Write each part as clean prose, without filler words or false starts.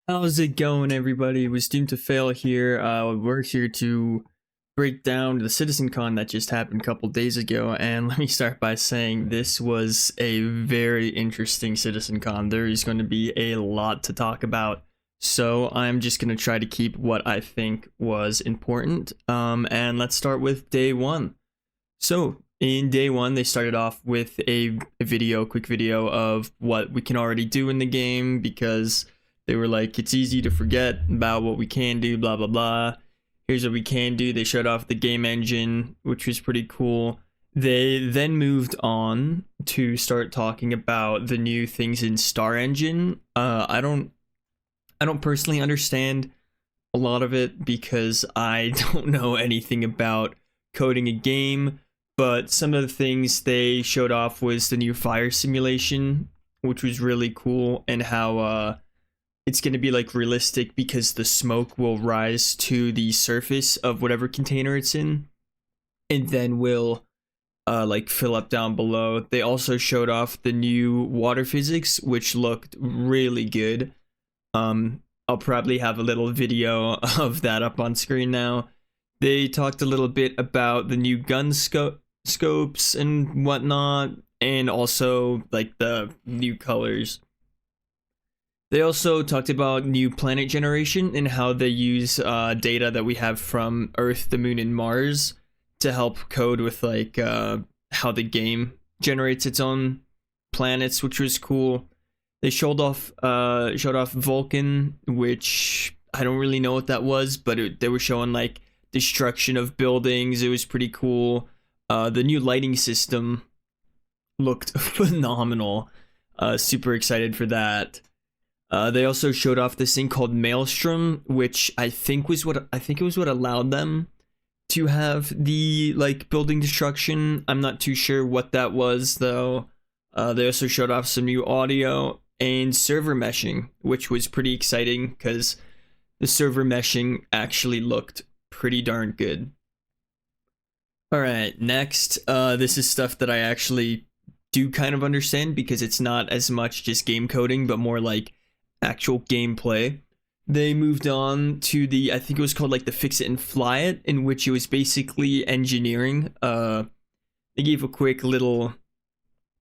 How's it going, everybody? Was doomed to fail here. We're here to break down the CitizenCon that just happened a couple days ago, and let me start by saying this was a very interesting CitizenCon. There is going to be a lot to talk about, so I'm just going to try to keep what I think was important. And let's start with day one. So in day one, they started off with a quick video of what we can already do in the game because they were like, it's easy to forget about what we can do, blah, blah, blah. Here's what we can do. They showed off the game engine, which was pretty cool. They then moved on to start talking about the new things in Star Engine. I don't personally understand a lot of it because I don't know anything about coding a game, but some of the things they showed off was the new fire simulation, which was really cool, and how it's going to be like realistic because the smoke will rise to the surface of whatever container it's in and then will like fill up down below. They also showed off the new water physics, which looked really good. I'll probably have a little video of that up on screen now. They talked a little bit about the new gun scopes and whatnot, and also like the new colors. They also talked about new planet generation and how they use data that we have from Earth, the Moon, and Mars to help code with like how the game generates its own planets, which was cool. They showed off Vulcan, which I don't really know what that was, but they were showing like destruction of buildings. It was pretty cool. The new lighting system looked phenomenal. Super excited for that. They also showed off this thing called Maelstrom, which I think it was what allowed them to have the like building destruction. I'm not too sure what that was though. They also showed off some new audio and server meshing, which was pretty exciting because the server meshing actually looked pretty darn good. All right, next, this is stuff that I actually do kind of understand because it's not as much just game coding, but more like actual gameplay. They moved on to the, I think it was called like the Fix It and Fly It, in which it was basically engineering. They gave a quick little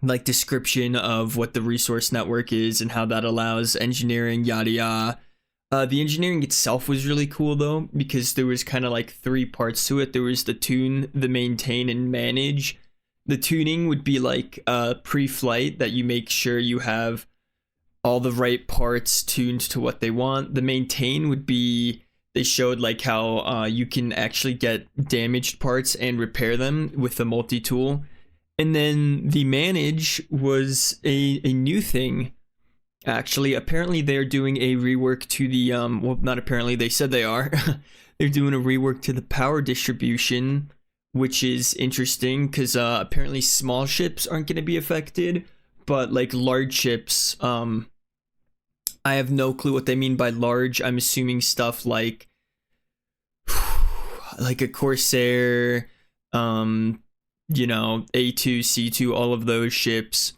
like description of what the resource network is and how that allows engineering, yada yada. The engineering itself was really cool though, because there was kind of like three parts to it. There was the tune, the maintain, and manage. The tuning would be like pre-flight, that you make sure you have all the right parts tuned to what they want. The maintain would be, they showed like how you can actually get damaged parts and repair them with the multi-tool. And then the manage was a new thing. Actually, apparently they're doing a rework to the well, not apparently, they said they are. They're doing a rework to the power distribution, which is interesting because apparently small ships aren't going to be affected, but like large ships, I have no clue what they mean by large. I'm assuming stuff like a Corsair, A2, C2, all of those ships.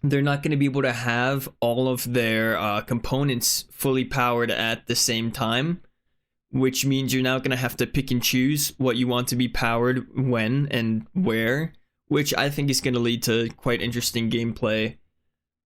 They're not going to be able to have all of their components fully powered at the same time, which means you're now going to have to pick and choose what you want to be powered when and where, which I think is going to lead to quite interesting gameplay.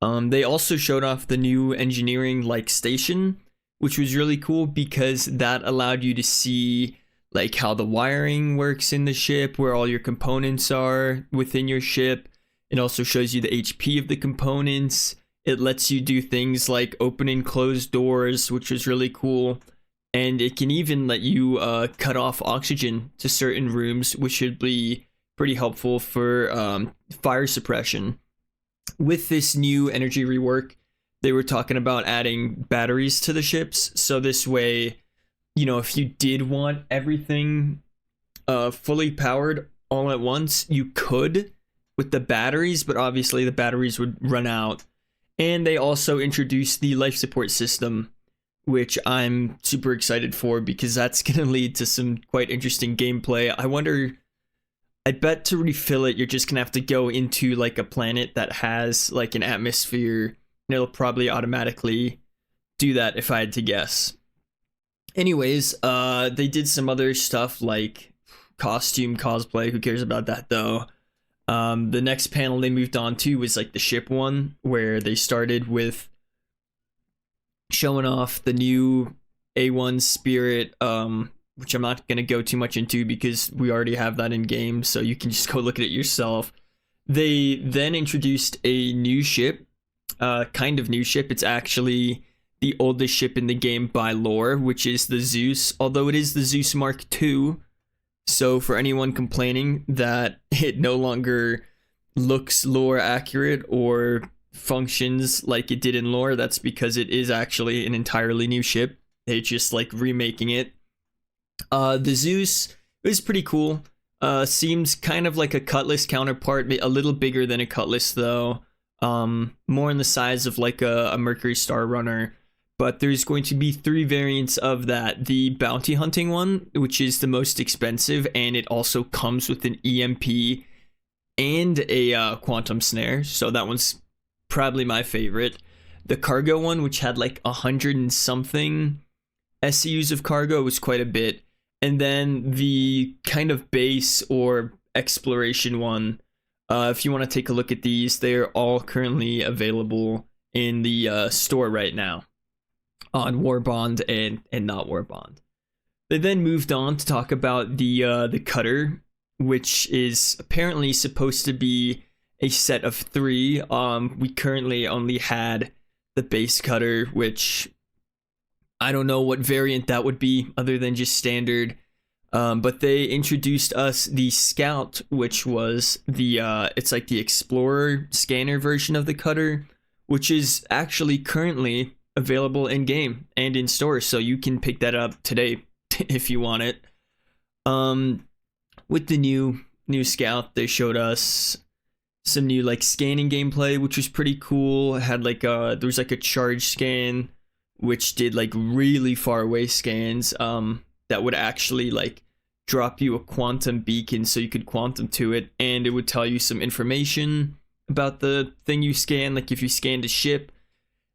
They also showed off the new engineering like station, which was really cool because that allowed you to see like how the wiring works in the ship, where all your components are within your ship. It also shows you the HP of the components. It lets you do things like open and close doors, which was really cool. And it can even let you cut off oxygen to certain rooms, which should be pretty helpful for fire suppression. With this new energy rework, they were talking about adding batteries to the ships. So this way, if you did want everything fully powered all at once, you could with the batteries, but obviously the batteries would run out. And they also introduced the life support system, which I'm super excited for because that's going to lead to some quite interesting gameplay. I bet to refill it, you're just going to have to go into like a planet that has like an atmosphere, and it'll probably automatically do that if I had to guess. Anyways, they did some other stuff like costume cosplay. Who cares about that though? The next panel they moved on to was like the ship one, where they started with showing off the new A1 Spirit, which I'm not going to go too much into because we already have that in game, so you can just go look at it yourself. They then introduced a new ship, kind of new ship. It's actually the oldest ship in the game by lore, which is the Zeus, although it is the Zeus Mark II. So for anyone complaining that it no longer looks lore accurate or functions like it did in lore, that's because it is actually an entirely new ship. They just like remaking it. The Zeus is pretty cool. Seems kind of like a Cutlass counterpart, a little bigger than a Cutlass though. More in the size of like a Mercury Star Runner. But there's going to be 3 variants of that. The bounty hunting one, which is the most expensive, and it also comes with an EMP and a quantum snare. So that one's probably my favorite. The cargo one, which had like 100 and something SCUs of cargo, was quite a bit. And then the kind of base or exploration one, if you want to take a look at these, they're all currently available in the store right now on Warbond and not Warbond. They then moved on to talk about the cutter, which is apparently supposed to be a set of 3. We currently only had the base cutter, which I don't know what variant that would be other than just standard. But they introduced us the Scout, which was the it's like the Explorer scanner version of the cutter, which is actually currently available in game and in stores, so you can pick that up today if you want it. With the new Scout, they showed us some new like scanning gameplay, which was pretty cool. It had like there was like a charge scan, which did like really far away scans that would actually like drop you a quantum beacon so you could quantum to it, and it would tell you some information about the thing you scan. Like if you scanned a ship,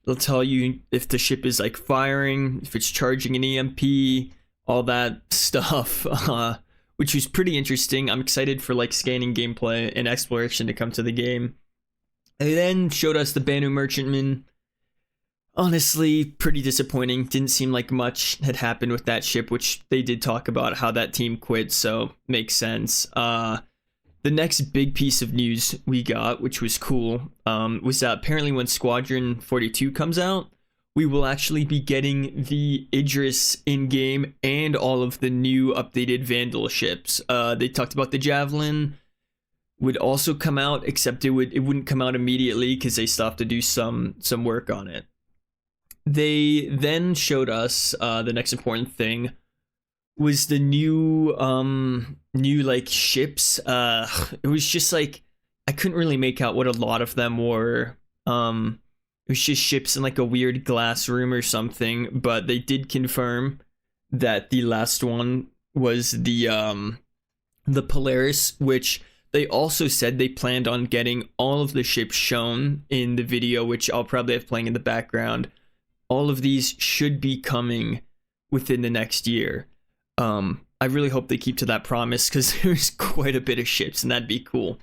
it'll tell you if the ship is like firing, if it's charging an EMP, all that stuff, which was pretty interesting. I'm excited for like scanning gameplay and exploration to come to the game. They then showed us the Banu Merchantman. Honestly, pretty disappointing. Didn't seem like much had happened with that ship, which they did talk about how that team quit, so makes sense. The next big piece of news we got, which was cool, was that apparently when Squadron 42 comes out, we will actually be getting the Idris in-game and all of the new updated Vandal ships. They talked about the Javelin would also come out, except it wouldn't come out immediately because they still have to do some work on it. They then showed us the next important thing was the new like ships. It was just like I couldn't really make out what a lot of them were. It was just ships in like a weird glass room or something, but they did confirm that the last one was the Polaris, which they also said they planned on getting all of the ships shown in the video, which I'll probably have playing in the background. All of these should be coming within the next year. I really hope they keep to that promise because there's quite a bit of ships and that'd be cool.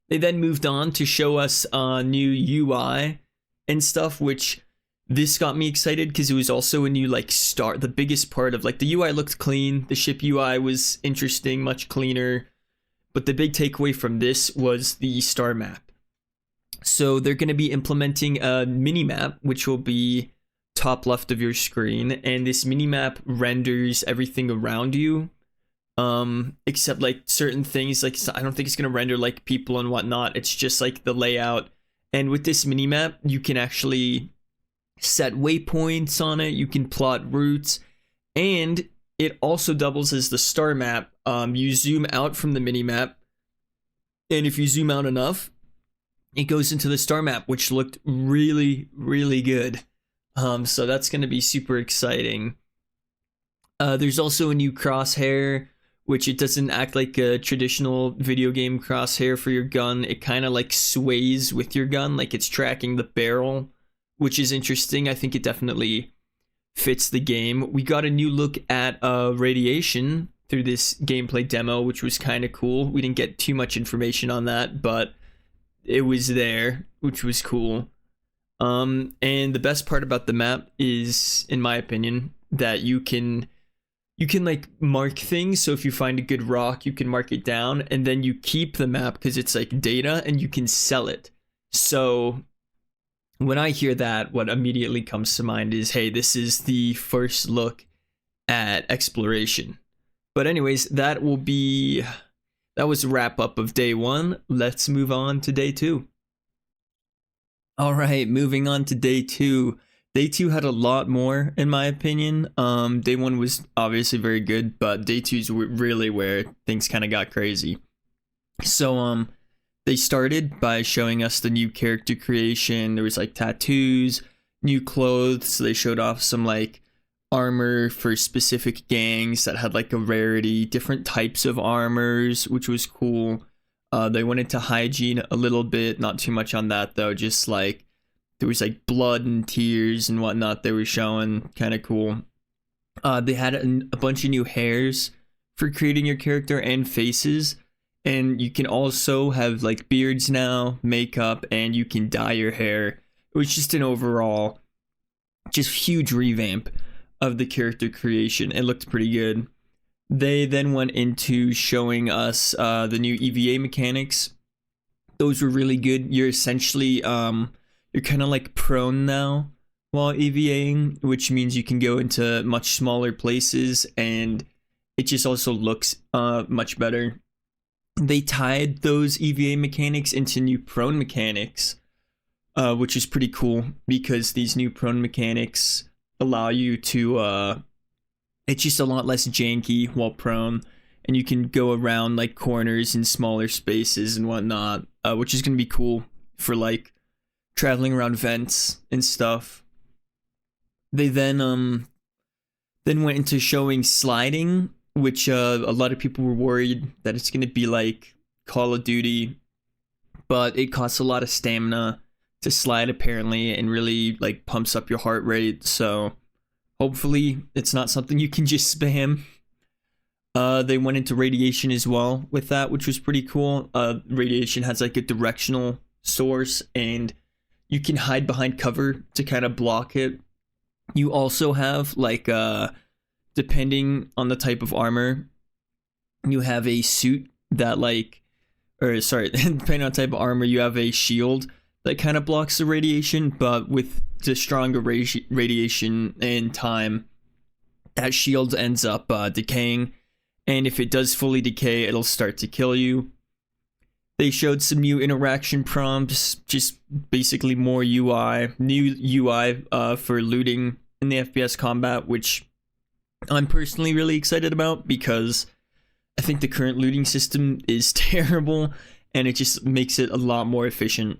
They then moved on to show us new UI and stuff, which this got me excited because it was also a new like the biggest part of like the UI looked clean. The ship UI was interesting, much cleaner. But the big takeaway from this was the star map. So they're going to be implementing a mini map, which will be top left of your screen, and this mini map renders everything around you, except like certain things. Like I don't think it's going to render like people and whatnot. It's just like the layout. And with this mini map, you can actually set waypoints on it. You can plot routes, and it also doubles as the star map. You zoom out from the mini map, and if you zoom out enough, it goes into the star map, which looked really, really good. So that's going to be super exciting. There's also a new crosshair, which it doesn't act like a traditional video game crosshair for your gun. It kind of like sways with your gun, like it's tracking the barrel which is interesting. I think it definitely fits the game. We got a new look at radiation through this gameplay demo, which was kind of cool. We didn't get too much information on that, but it was there, which was cool. And the best part about the map is, in my opinion, that you can like mark things. So if you find a good rock, you can mark it down, and then you keep the map because it's like data, and you can sell it. So when I hear that, what immediately comes to mind is, hey, this is the first look at exploration. But anyways, that was a wrap up of day 1. Let's move on to day 2. All right, moving on to day 2. Day 2 had a lot more, in my opinion. Day 1 was obviously very good, but day 2 is really where things kind of got crazy. So they started by showing us the new character creation. There was like tattoos, new clothes. They showed off some like armor for specific gangs that had like a rarity, different types of armors, which was cool. They went into hygiene a little bit, not too much on that though, just like there was like blood and tears and whatnot they were showing, kind of cool. They had a bunch of new hairs for creating your character and faces, and you can also have like beards now, makeup, and you can dye your hair. It was just an overall just huge revamp of the character creation. It looked pretty good. They then went into showing us the new EVA mechanics. Those were really good. You're essentially you're kind of like prone now while EVAing, which means you can go into much smaller places, and it just also looks much better. They tied those EVA mechanics into new prone mechanics, which is pretty cool because these new prone mechanics allow you to it's just a lot less janky while prone, and you can go around like corners and smaller spaces and whatnot, which is going to be cool for like traveling around vents and stuff. They then went into showing sliding, which a lot of people were worried that it's going to be like Call of Duty, but it costs a lot of stamina to slide apparently, and really like pumps up your heart rate. So hopefully it's not something you can just spam. They went into radiation as well with that, which was pretty cool. Radiation has like a directional source, and you can hide behind cover to kind of block it. You also have like depending on the type of armor, you have a suit that depending on type of armor, you have a shield that kind of blocks the radiation, but with the stronger radiation and time, that shield ends up decaying, and if it does fully decay, it'll start to kill you. They showed some new interaction prompts, just basically more UI, new UI for looting in the FPS combat, which I'm personally really excited about because I think the current looting system is terrible, and it just makes it a lot more efficient.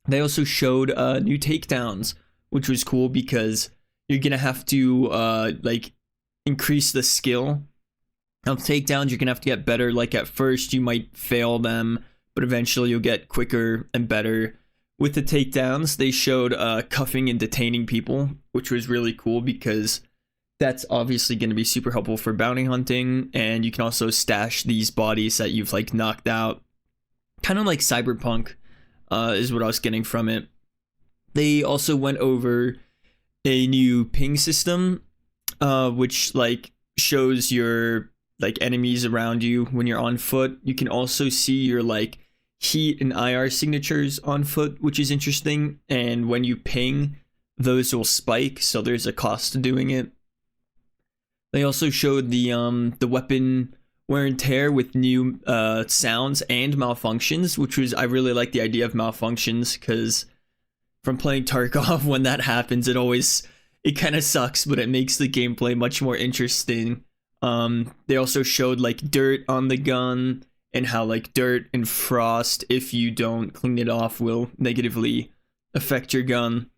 They also showed new takedowns, which was cool because you're gonna have to like increase the skill of takedowns. You're gonna have to get better. Like at first you might fail them, but eventually you'll get quicker and better. With the takedowns, they showed cuffing and detaining people, which was really cool because that's obviously going to be super helpful for bounty hunting, and you can also stash these bodies that you've like knocked out. Kind of like Cyberpunk is what I was getting from it. They also went over a new ping system, which like shows your like enemies around you when you're on foot. You can also see your like heat and IR signatures on foot, which is interesting, and when you ping, those will spike, so there's a cost to doing it. They also showed the weapon wear and tear with new sounds and malfunctions, which was, I really like the idea of malfunctions, because from playing Tarkov, when that happens, it kind of sucks, but it makes the gameplay much more interesting. They also showed like dirt on the gun, and how like dirt and frost, if you don't clean it off, will negatively affect your gun.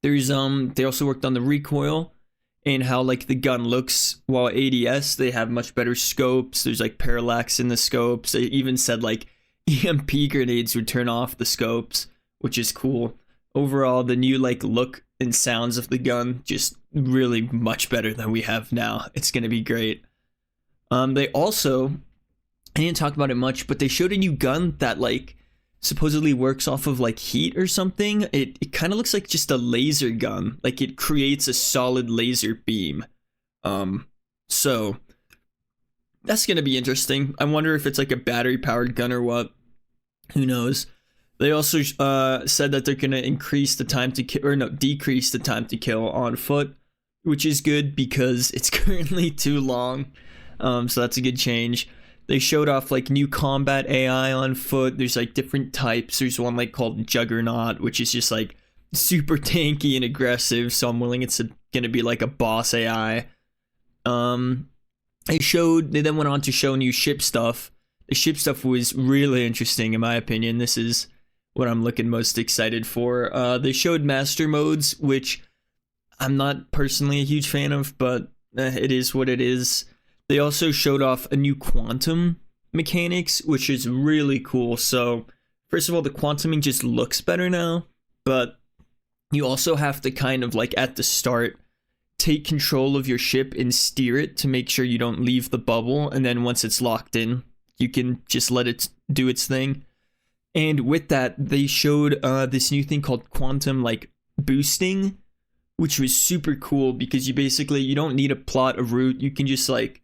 There's they also worked on the recoil and how like the gun looks while ADS. They have much better scopes. There's like parallax in the scopes. They even said like EMP grenades would turn off the scopes, which is cool. overall, the new like look and sounds of the gun just really much better than we have now. It's gonna be great. They also, I didn't talk about it much, but they showed a new gun that like supposedly works off of like heat or something. It kind of looks like just a laser gun. Like it creates a solid laser beam. So that's gonna be interesting. I wonder if it's like a battery powered gun or what. Who knows? They also said that they're gonna increase the time to kill, or no, decrease the time to kill on foot, which is good because it's currently too long. So that's a good change. They showed off like new combat AI on foot. There's like different types. There's one like called Juggernaut, which is just like super tanky and aggressive. So I'm willing it's gonna be like a boss AI. They then went on to show new ship stuff. The ship stuff was really interesting in my opinion. This is what I'm looking most excited for. They showed master modes, which I'm not personally a huge fan of, but it is what it is. They also showed off a new quantum mechanics, which is really cool. So first of all, the quantuming just looks better now, but you also have to kind of like at the start take control of your ship and steer it to make sure you don't leave the bubble, and then once it's locked in, you can just let it do its thing. And with that, they showed this new thing called quantum like boosting, which was super cool because you don't need to plot a route. You can just like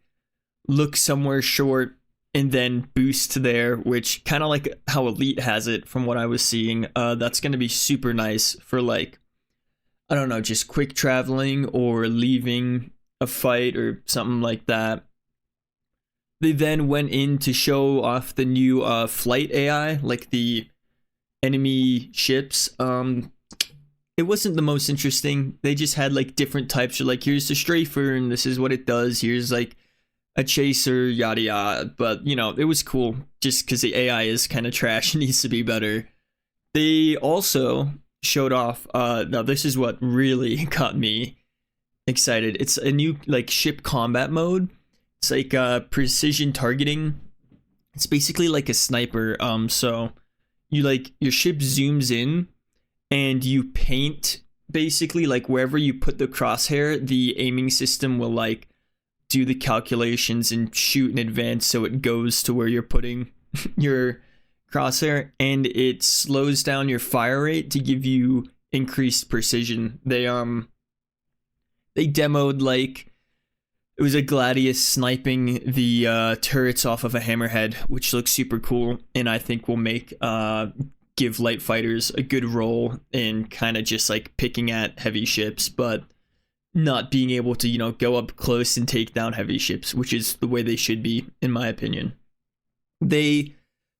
look somewhere short and then boost there, which kind of like how Elite has it from what I was seeing. That's going to be super nice for like, I don't know, just quick traveling or leaving a fight or something like that. They then went in to show off the new flight AI, like the enemy ships. It wasn't the most interesting. They just had like different types. So like, here's the strafer and this is what it does. Here's like a chaser, yada yada. But you know, it was cool just because the AI is kind of trash and needs to be better. They also showed off, now this is what really got me excited. It's a new like ship combat mode. It's like precision targeting. It's basically like a sniper. So you like your ship zooms in and you paint basically like wherever you put the crosshair, the aiming system will like do the calculations and shoot in advance so it goes to where you're putting your crosshair, and it slows down your fire rate to give you increased precision. They demoed like it was a Gladius sniping the turrets off of a hammerhead, which looks super cool, and I think will make give light fighters a good role in kind of just like picking at heavy ships, but not being able to, you know, go up close and take down heavy ships, which is the way they should be, in my opinion. They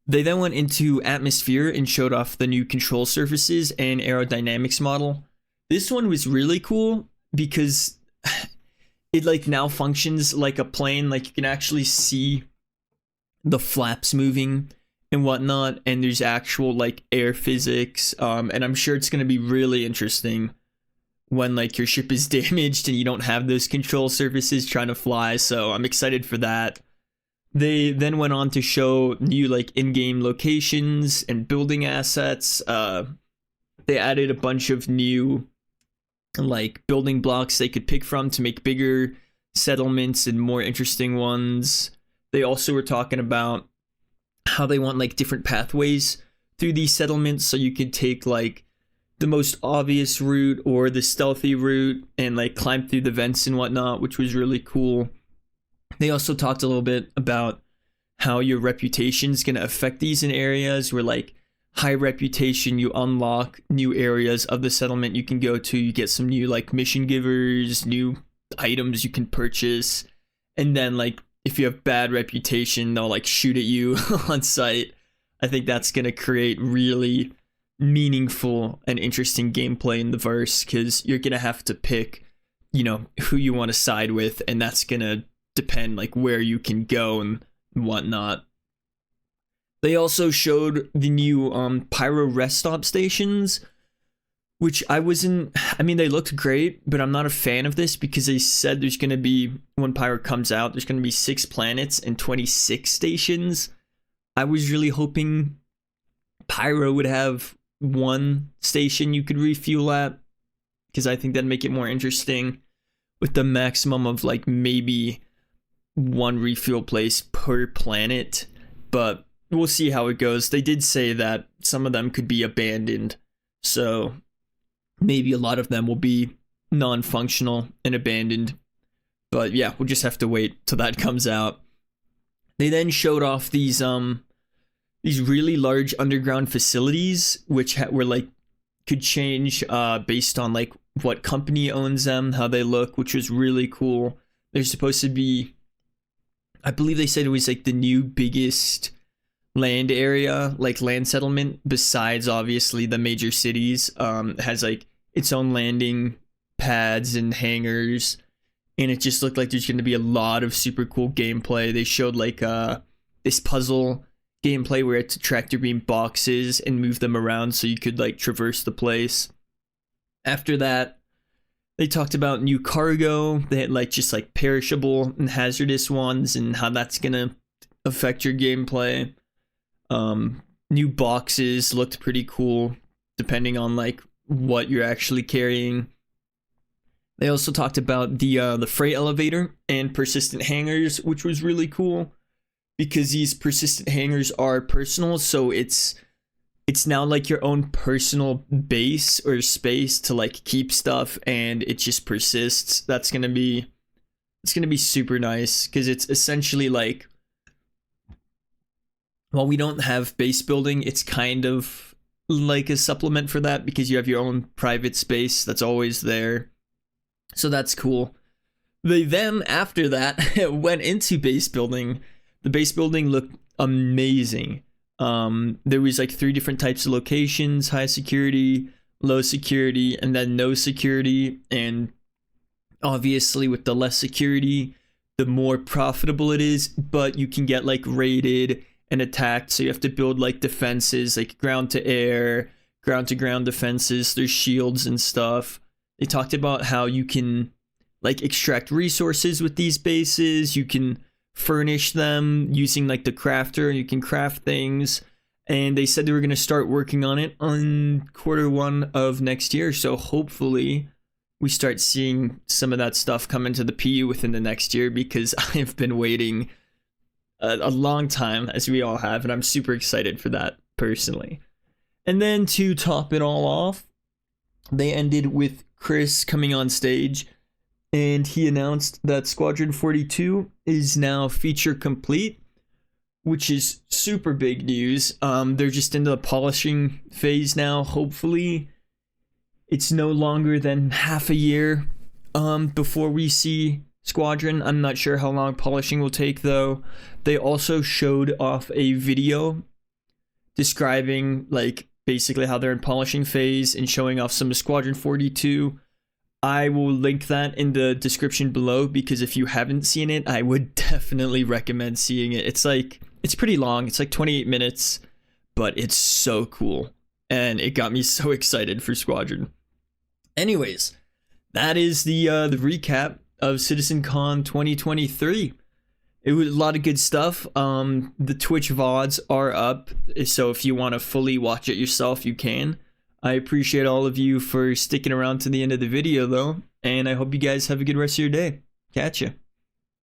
then went into Atmosphere and showed off the new control surfaces and aerodynamics model. This one was really cool because it like now functions like a plane. Like you can actually see the flaps moving and whatnot, and there's actual like air physics. And I'm sure it's going to be really interesting when like your ship is damaged and you don't have those control surfaces trying to fly. So I'm excited for that. They then went on to show new like in-game locations and building assets. They added a bunch of new like building blocks they could pick from to make bigger settlements and more interesting ones. They also were talking about how they want like different pathways through these settlements, so you could take like the most obvious route or the stealthy route and like climb through the vents and whatnot, which was really cool. They also talked a little bit about how your reputation is going to affect these in areas where like high reputation, you unlock new areas of the settlement you can go to. You get some new like mission givers, new items you can purchase. And then like if you have bad reputation, they'll like shoot at you on sight. I think that's going to create really meaningful and interesting gameplay in the verse, because you're going to have to pick, you know, who you want to side with, and that's going to depend like where you can go and whatnot. They also showed the new pyro rest stop stations, which I mean, they looked great, but I'm not a fan of this because they said there's going to be, when pyro comes out, there's going to be 6 planets and 26 stations. I was really hoping pyro would have one station you could refuel at, because I think that'd make it more interesting, with the maximum of like maybe one refuel place per planet. But we'll see how it goes. They did say that some of them could be abandoned, so maybe a lot of them will be non-functional and abandoned. But yeah, we'll just have to wait till that comes out. They then showed off these really large underground facilities, which were like could change based on like what company owns them, how they look, which was really cool. They're supposed to be, I believe they said it was like the new biggest land area, like land settlement, besides obviously the major cities. It has like its own landing pads and hangars, and it just looked like there's going to be a lot of super cool gameplay. They showed like this puzzle gameplay where it's tractor beam boxes and move them around so you could like traverse the place. After that, they talked about new cargo. They had like just like perishable and hazardous ones and how that's gonna affect your gameplay. New boxes looked pretty cool depending on like what you're actually carrying. They also talked about the freight elevator and persistent hangars, which was really cool because these persistent hangars are personal, so it's now like your own personal base or space to like keep stuff, and it just persists. It's gonna be super nice because it's essentially like, while we don't have base building, it's kind of like a supplement for that because you have your own private space that's always there. So that's cool. They then, after that, went into base building. The base building looked amazing. There was like 3 different types of locations: high security, low security, and then no security. And obviously with the less security, the more profitable it is, but you can get like raided and attacked, so you have to build like defenses, like ground to air, ground to ground defenses. There's shields and stuff. They talked about how you can like extract resources with these bases. You can furnish them using like the crafter, and you can craft things. And they said they were going to start working on it on Q1 of next year, so hopefully we start seeing some of that stuff come into the PU within the next year, because I've been waiting a long time, as we all have, and I'm super excited for that personally. And then to top it all off, they ended with Chris coming on stage, and he announced that Squadron 42 is now feature complete, which is super big news. They're just in the polishing phase now. Hopefully it's no longer than half a year before we see Squadron. I'm not sure how long polishing will take though. They also showed off a video describing like basically how they're in polishing phase and showing off some of Squadron 42. I will link that in the description below, because if you haven't seen it, I would definitely recommend seeing it. It's pretty long. It's like 28 minutes, but it's so cool, and it got me so excited for Squadron. Anyways, that is the recap of CitizenCon 2023. It was a lot of good stuff. The Twitch VODs are up, so if you want to fully watch it yourself, you can. I appreciate all of you for sticking around to the end of the video though, and I hope you guys have a good rest of your day. Catch ya.